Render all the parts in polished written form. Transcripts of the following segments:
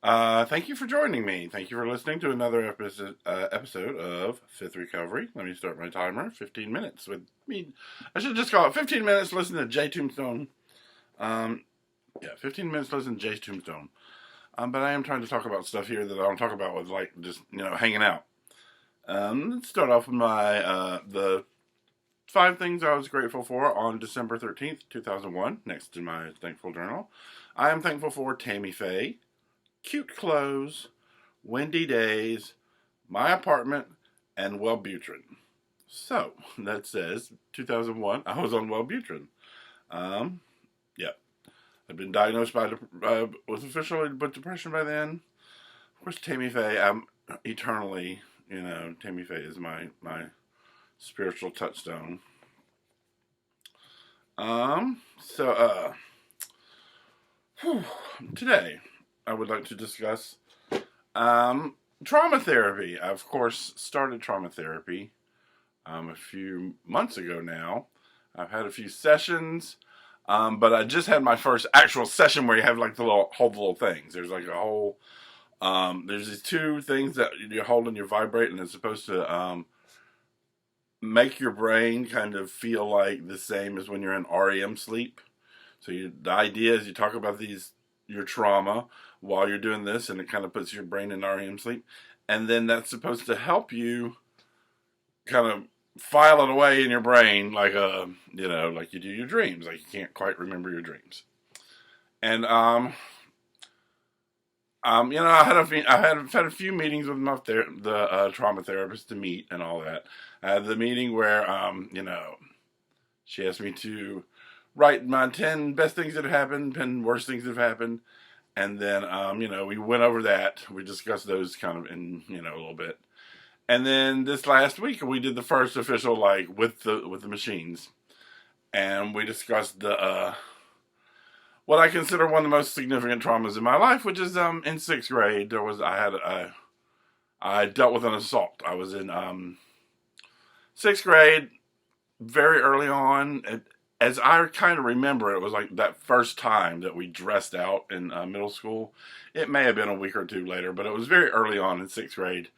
Thank you for joining me. Thank you for listening to another episode of Fifth Recovery. Let me start my timer. 15 minutes with me. I should just call it 15 minutes listening to Jay Tombstone. Um, yeah, 15 minutes listening to Jay Tombstone. But I am trying to talk about stuff here that I don't talk about with like just hanging out. Let's start off with the 5 things I was grateful for on December 13th, 2001. Next to my thankful journal, I am thankful for Tammy Faye, cute clothes, windy days, my apartment, and Wellbutrin. So that says 2001. I was on Wellbutrin. Yeah, I've been diagnosed with officially with depression by then. Of course, Tammy Faye. I'm eternally, Tammy Faye is my spiritual touchstone. So today I would like to discuss trauma therapy. I, of course, started trauma therapy a few months ago now. I've had a few sessions, but I just had my first actual session where you have like the little things. There's like a whole, there's these 2 things that you hold and you vibrate, and it's supposed to make your brain kind of feel like the same as when you're in REM sleep. So the idea is you talk about your trauma while you're doing this, and it kind of puts your brain in REM sleep. And then that's supposed to help you kind of file it away in your brain like like you do your dreams, like you can't quite remember your dreams. And I've had a few meetings with the trauma therapist to meet and all that. I had the meeting where she asked me to write my 10 best things that have happened, 10 worst things that have happened, and then we went over that. We discussed those kind of in a little bit, and then this last week we did the first official with the machines, and we discussed the what I consider one of the most significant traumas in my life, which is in 6th grade. I dealt with an assault. I was in 6th grade, very early on. As I kind of remember, it was like that first time that we dressed out in middle school. It may have been a week or 2 later, but it was very early on in 6th grade.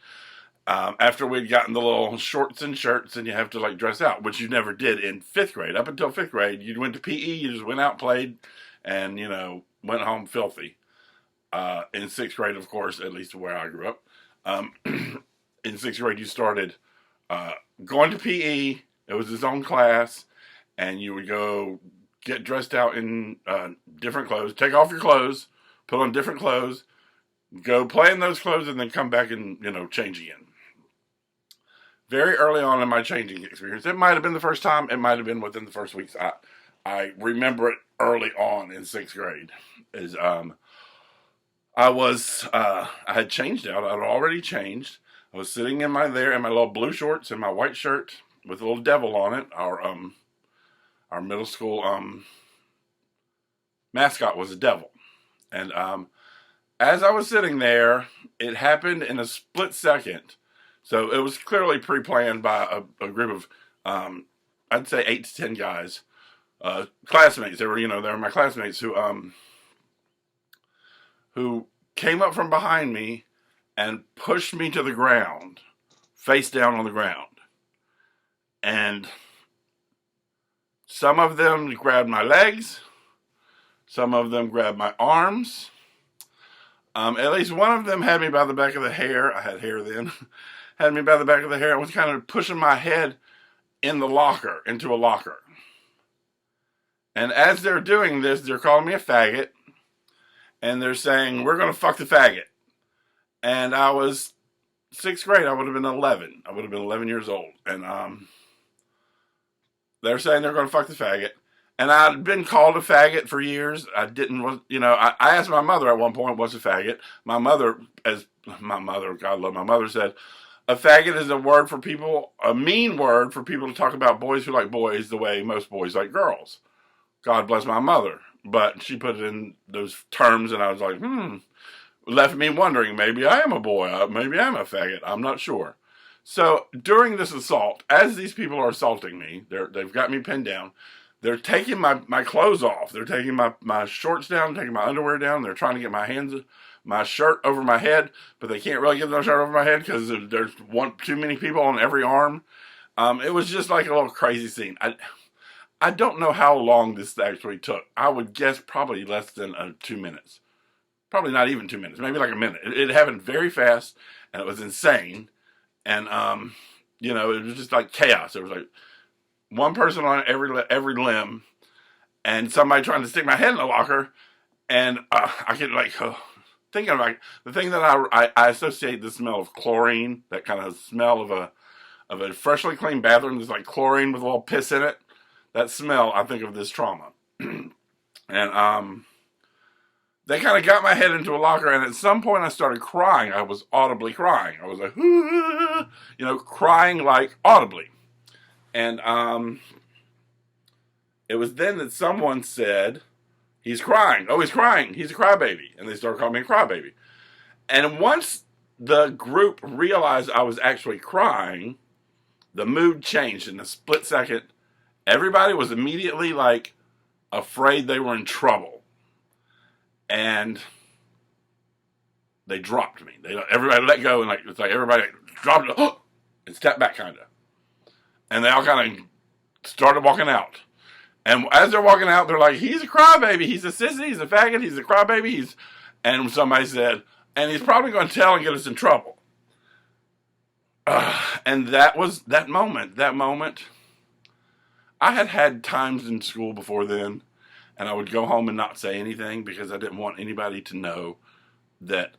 After we'd gotten the little shorts and shirts, and you have to like dress out, which you never did in 5th grade. Up until 5th grade, you went to PE, you just went out, played, and went home filthy. In 6th grade, of course, at least where I grew up, in 6th grade you started going to PE. It was his own class, and you would go get dressed out in different clothes, take off your clothes, put on different clothes, go play in those clothes, and then come back and change again. Very early on in my changing experience, it might have been the first time, it might have been within the first weeks. I remember it early on in 6th grade. I had changed out. I'd already changed. I was sitting in my little blue shorts and my white shirt with a little devil on it. Our middle school mascot was a devil, and as I was sitting there, it happened in a split second. So it was clearly pre-planned by a group of I'd say 8 to 10 guys. Classmates. They were my classmates who came up from behind me and pushed me to the ground, face down on the ground. And some of them grabbed my legs, some of them grabbed my arms. At least one of them had me by the back of the hair. I had hair then. Had me by the back of the hair and was kind of pushing my head into a locker. And as they're doing this, they're calling me a faggot. And they're saying, "We're going to fuck the faggot." And I was 6th grade. I would have been 11. I would have been 11 years old. And they're saying they're going to fuck the faggot. And I'd been called a faggot for years. I asked my mother at one point, what's a faggot? My mother, God love my mother, said, a faggot is a mean word for people to talk about boys who like boys the way most boys like girls. God bless my mother. But she put it in those terms, and I was like, left me wondering, maybe I am a boy, maybe I'm a faggot, I'm not sure. So during this assault, as these people are assaulting me, they've got me pinned down, they're taking my clothes off. They're taking my shorts down, taking my underwear down. They're trying to get my shirt over my head, but they can't really get the shirt over my head because there's too many people on every arm. It was just like a little crazy scene. I don't know how long this actually took. I would guess probably less than 2 minutes. Probably not even 2 minutes. Maybe like a minute. It happened very fast, and it was insane. And it was just like chaos. There was like one person on every limb, and somebody trying to stick my head in the locker, and I could thinking about the thing that I associate the smell of chlorine, that kind of smell of a freshly cleaned bathroom. There's like chlorine with a little piss in it. That smell, I think of this trauma, and they kind of got my head into a locker, and at some point I started crying. I was audibly crying. I was like, crying like audibly. And it was then that someone said, he's crying. Oh, he's crying. He's a crybaby. And they started calling me a crybaby. And once the group realized I was actually crying, the mood changed in a split second. Everybody was immediately like afraid they were in trouble. And they dropped me. Everybody let go, and it's like everybody dropped it and stepped back, kind of. And they all kind of started walking out. And as they're walking out, they're like, "He's a crybaby. He's a sissy. He's a faggot. He's a crybaby." And somebody said, "And he's probably going to tell and get us in trouble." And that was that moment. That moment. I had times in school before then, and I would go home and not say anything because I didn't want anybody to know that,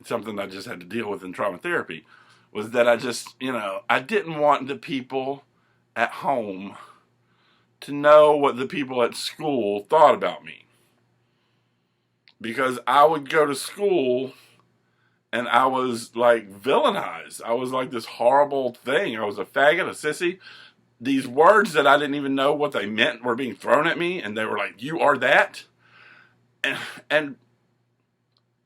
something I just had to deal with in trauma therapy was that I just, I didn't want the people at home to know what the people at school thought about me. Because I would go to school and I was like villainized. I was like this horrible thing. I was a faggot, a sissy. These words that I didn't even know what they meant were being thrown at me, and they were like, "You are that." And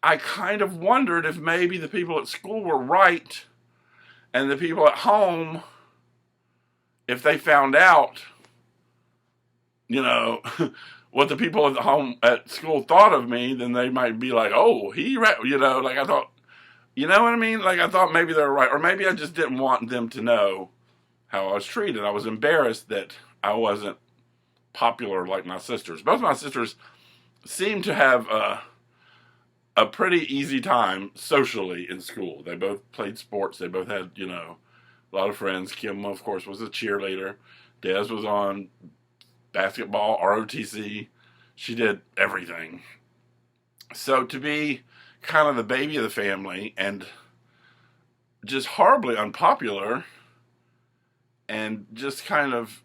I kind of wondered if maybe the people at school were right, and the people at home, if they found out, what the people at home at school thought of me, then they might be like, "Oh, like I thought," you know what I mean? Like I thought maybe they were right, or maybe I just didn't want them to know how I was treated. I was embarrassed that I wasn't popular like my sisters. Both my sisters seemed to have a pretty easy time socially in school. They both played sports. They both had, a lot of friends. Kim, of course, was a cheerleader. Des was on basketball, ROTC. She did everything. So to be kind of the baby of the family and just horribly unpopular and just kind of,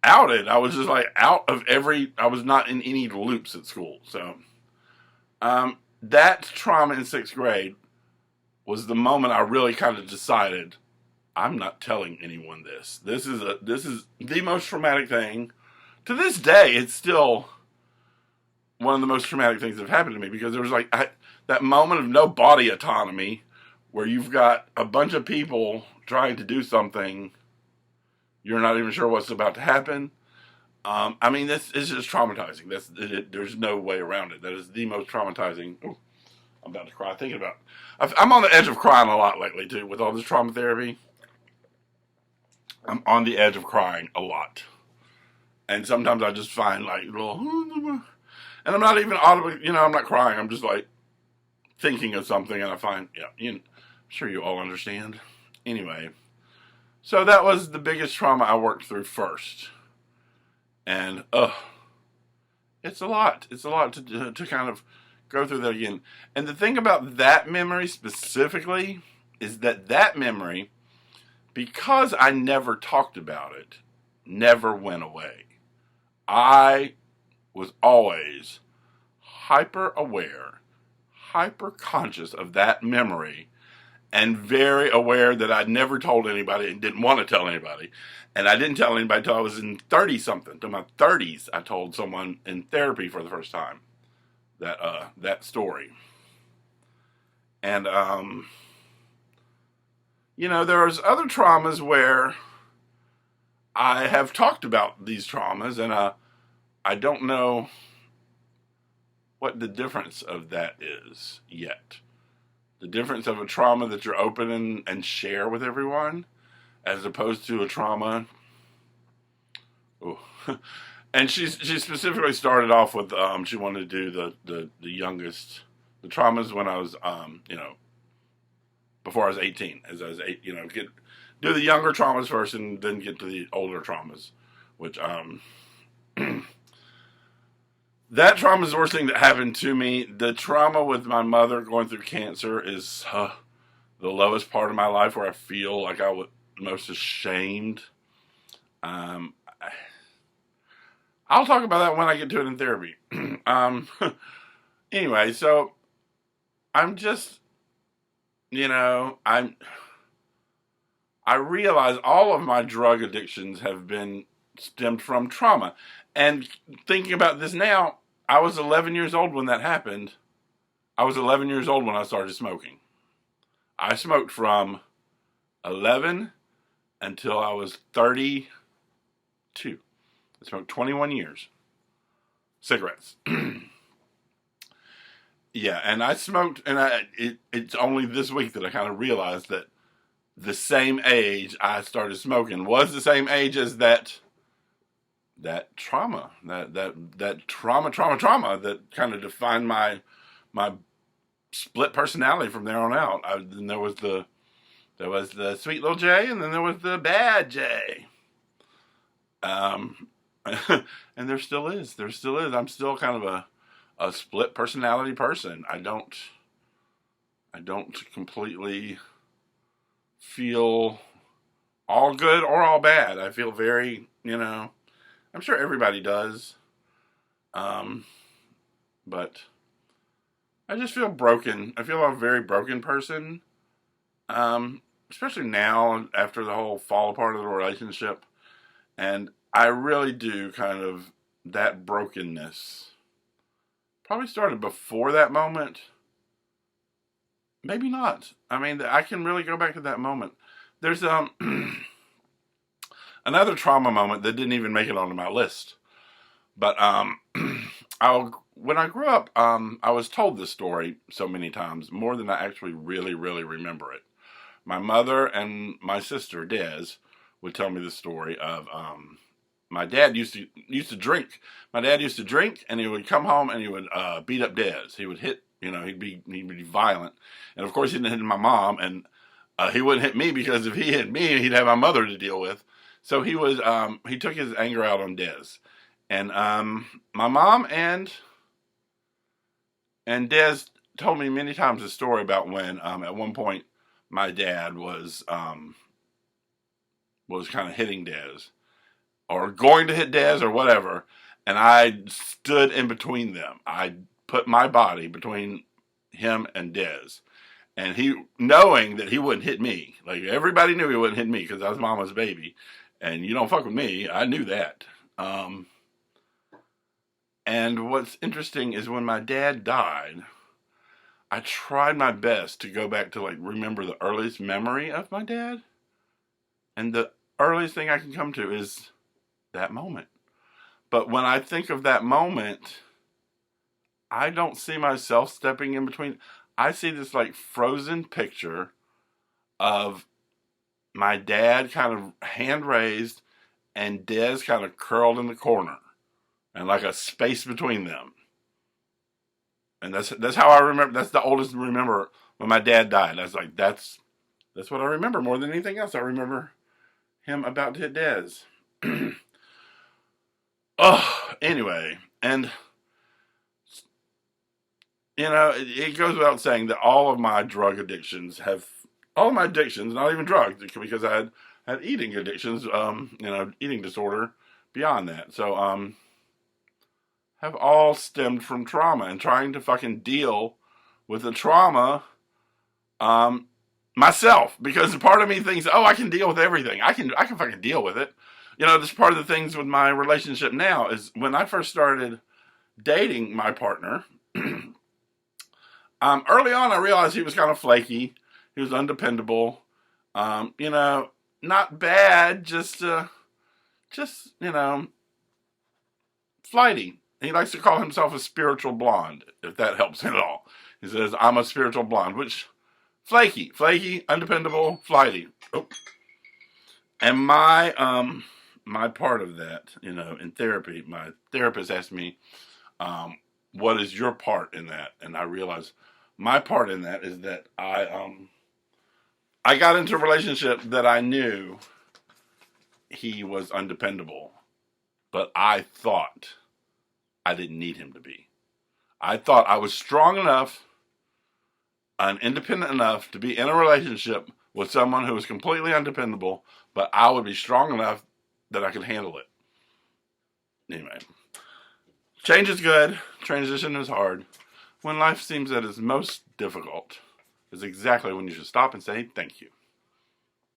outed. I was just like I was not in any loops at school. So, that trauma in 6th grade was the moment I really kind of decided I'm not telling anyone this. This is the most traumatic thing. To this day, it's still one of the most traumatic things that have happened to me because there was that moment of no body autonomy where you've got a bunch of people trying to do something. You're not even sure what's about to happen. This is just traumatizing. There's no way around it. That is the most traumatizing. Ooh, I'm about to cry thinking about it. I'm on the edge of crying a lot lately, too, with all this trauma therapy. I'm on the edge of crying a lot. And sometimes I just find, little... And I'm not even audibly, I'm not crying. I'm just, thinking of something, and I find, I'm sure you all understand. Anyway, so that was the biggest trauma I worked through first. And, it's a lot. It's a lot to kind of go through that again. And the thing about that memory specifically is that memory, because I never talked about it, never went away. I was always hyper aware, hyper conscious of that memory, and very aware that I'd never told anybody and didn't want to tell anybody. And I didn't tell anybody until I was in 30-something. To my 30s, I told someone in therapy for the first time that story. And, there's other traumas where I have talked about these traumas, and I don't know what the difference of that is yet. The difference of a trauma that you're open and share with everyone, as opposed to a trauma. Ooh. And she specifically started off with she wanted to do the youngest, the traumas when I was before I was 18, as I was do the younger traumas first and then get to the older traumas, which that trauma is the worst thing that happened to me. The trauma with my mother going through cancer is the lowest part of my life, where I feel like I was most ashamed. I'll talk about that when I get to it in therapy. Anyway, so I'm just, I realize all of my drug addictions have been stemmed from trauma. And thinking about this now, I was 11 years old when that happened. I was 11 years old when I started smoking. I smoked from 11 until I was 32. I smoked 21 years. Cigarettes. Yeah, and I smoked, and it's only this week that I kind of realized that the same age I started smoking was the same age as that trauma, that trauma that kind of defined my split personality from there on out. Then there was the sweet little J, and then there was the bad J. And there still is. I'm still kind of a split personality person. I don't completely feel all good or all bad. I feel very, I'm sure everybody does. But I just feel broken. I feel a very broken person. Especially now after the whole fall apart of the relationship. And I really do kind of, that brokenness probably started before that moment. Maybe not. I mean, I can really go back to that moment. There's another trauma moment that didn't even make it onto my list. But when I grew up, I was told this story so many times, more than I actually really, really remember it. My mother and my sister, Des, would tell me the story of my dad used to drink. My dad used to drink, and he would come home and he would beat up Des. He would hit, he'd be violent, and of course he didn't hit my mom, and he wouldn't hit me because if he hit me, he'd have my mother to deal with. So he took his anger out on Des, and my mom and Des told me many times the story about when at one point my dad was kind of hitting Des, or going to hit Des or whatever, and I stood in between them. I put my body between him and Des, and he, knowing that he wouldn't hit me, like everybody knew he wouldn't hit me because I was mama's baby, and you don't fuck with me. I knew that. And what's interesting is when my dad died, I tried my best to go back to remember the earliest memory of my dad, and the earliest thing I can come to is that moment. But when I think of that moment, I don't see myself stepping in between. I see this frozen picture of my dad kind of hand raised and Des kind of curled in the corner, and a space between them. And that's how I remember. That's the oldest I remember when my dad died. I was like, that's what I remember more than anything else. I remember him about to hit Des. Oh, anyway, and it goes without saying that all of my addictions, not even drugs, because I had eating addictions, eating disorder beyond that. So, have all stemmed from trauma and trying to fucking deal with the trauma, myself, because part of me thinks, oh, I can deal with everything. I can fucking deal with it. This part of the things with my relationship now is when I first started dating my partner, early on I realized he was kind of flaky. He was undependable. You know, not bad, just flighty. He likes to call himself a spiritual blonde, if that helps at all. He says, I'm a spiritual blonde, which flaky, undependable, flighty. Oh. And my part of that, in therapy, my therapist asked me, what is your part in that? And I realized my part in that is that I got into a relationship that I knew he was undependable, but I thought I didn't need him to be. I thought I was strong enough and independent enough to be in a relationship with someone who was completely undependable, but I would be strong enough that I could handle it. Anyway, change is good, transition is hard. When life seems at its most difficult is exactly when you should stop and say thank you.